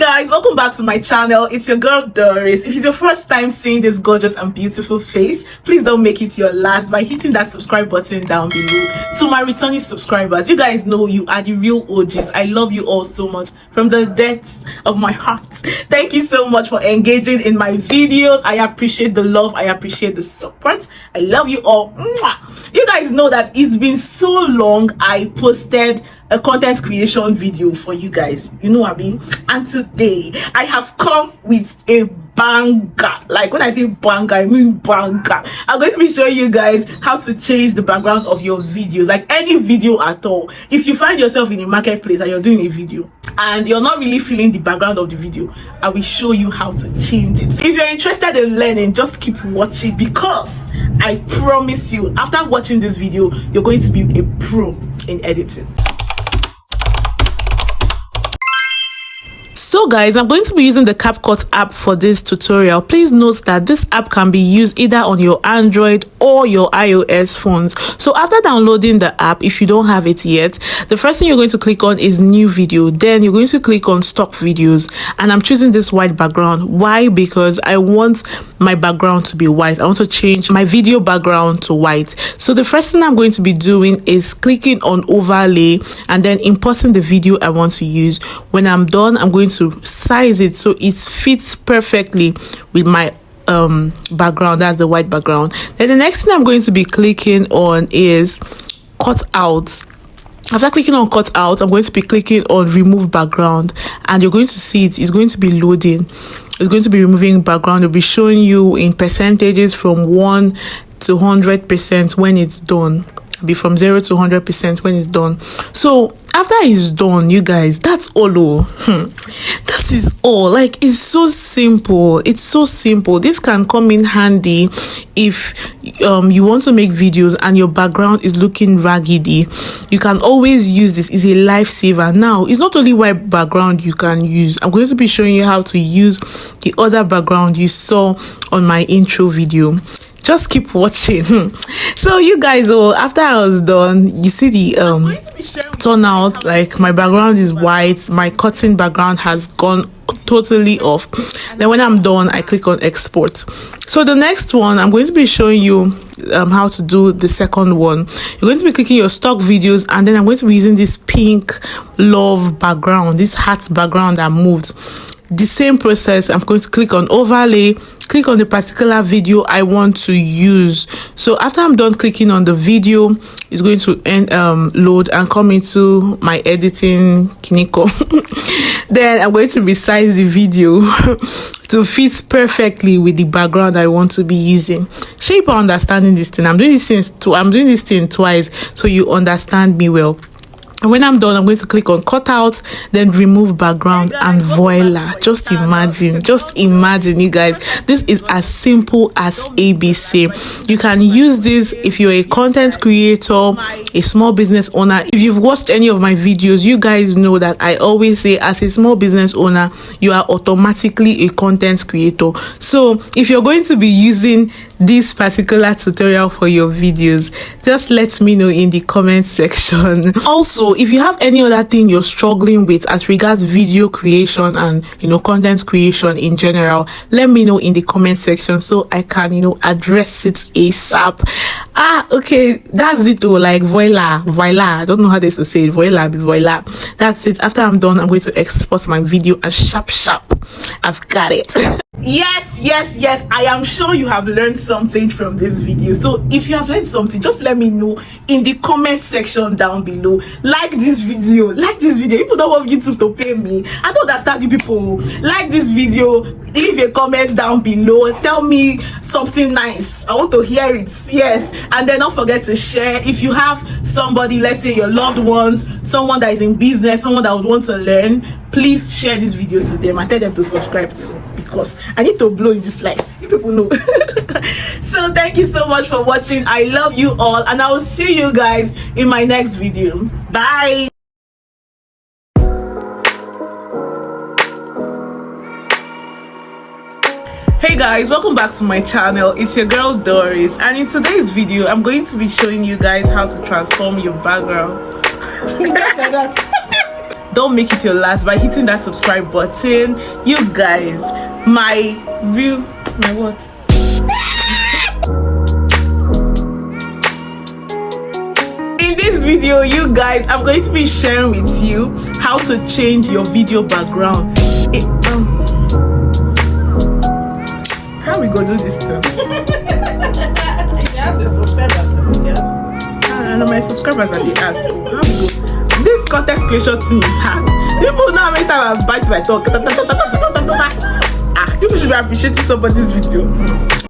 guys, welcome back to my channel. It's your girl Doris. If it's your first time seeing this gorgeous and beautiful face, please don't make it your last by hitting that subscribe button down below. To my returning subscribers, you guys know you are the real OGs. I love you all so much from the depths of my heart. Thank you so much for engaging in my videos. I appreciate the love, I appreciate the support. I love you all. You guys know that it's been so long I posted a content creation video for you guys, you know what I mean, and today I have come with a banger. Like when I say banger, I mean banger. I'm going to be showing you guys how to change the background of your videos, like any video at all. If you find yourself in a marketplace and you're doing a video and you're not really feeling the background of the video, I will show you how to change it. If you're interested in learning, just keep watching, because I promise you, after watching this video, you're going to be a pro in editing. So guys, I'm going to be using the CapCut app for this tutorial. Please note that this app can be used either on your Android or your iOS phones. So after downloading the app, if you don't have it yet, the first thing you're going to click on is new video. Then you're going to click on stock videos, and I'm choosing this white background. Why? Because I want my background to be white. I want to change my video background to white. So the first thing I'm going to be doing is clicking on overlay and then importing the video I want to use. When I'm done, I'm going to size it so it fits perfectly with my background. That's the white background. Then the next thing I'm going to be clicking on is cut out. After clicking on cut out, I'm going to be clicking on remove background, and you're going to see it's going to be loading. It's going to be removing background. It'll be showing you in percentages from 1 to 100% when it's done. It'll be from 0 to 100% when it's done. So after it's done, you guys, that's all. That is all. Like, it's so simple. It's so simple. This can come in handy if you want to make videos and your background is looking raggedy. You can always use this. It's a lifesaver. Now, it's not only white background you can use. I'm going to be showing you how to use the other background you saw on my intro video. Just keep watching. So you guys, after I was done, you see the turnout. Like, my background is white, my cutting background has gone totally off. Then when I'm done, I click on export. So the next one, I'm going to be showing you how to do the second one. You're going to be clicking your stock videos, and then I'm going to be using this pink love background, this heart background that moves. The same process. I'm going to click on overlay, click on the particular video I want to use. So after I'm done clicking on the video, it's going to load and come into my editing kiniko. Then I'm going to resize the video to fit perfectly with the background I want to be using. Shape or understanding this thing. I'm doing this thing twice so you understand me well. And when I'm done, I'm going to click on cut out, then remove background, and voila. Just imagine, you guys, this is as simple as ABC. You can use this if you're a content creator, a small business owner. If you've watched any of my videos, you guys know that I always say, as a small business owner, you are automatically a content creator. So if you're going to be using this particular tutorial for your videos, just let me know in the comment section. Also, if you have any other thing you're struggling with as regards video creation and content creation in general, let me know in the comment section so I can address it ASAP. Okay, that's it. Like, voila. I don't know how they say it. Voila. That's it. After I'm done, I'm going to export my video, and sharp I've got it. Yes, I am sure you have learned something from this video. So if you have learned something, just let me know in the comment section down below. Like this video. People don't want YouTube to pay me. I don't understand you people. Like this video, leave a comment down below, tell me something nice. I want to hear it. Yes, and then don't forget to share. If you have somebody, let's say your loved ones, someone that is in business, someone that would want to learn, please share this video to them and tell them to subscribe too, because I need to blow in this life. You people know. So thank you so much for watching. I love you all, and I will see you guys in my next video. Bye. Hey guys, welcome back to my channel. It's your girl Doris, and in today's video I'm going to be showing you guys how to transform your background. don't make it your last by hitting that subscribe button. You guys, my what? In this video, you guys, I'm going to be sharing with you how to change your video background. How we go do this thing? Yes, your subscribers. Yes. And my subscribers are the ask. How we go? This content creation thing is hard. People know how many times I bite my tongue. People should be appreciating somebody's video.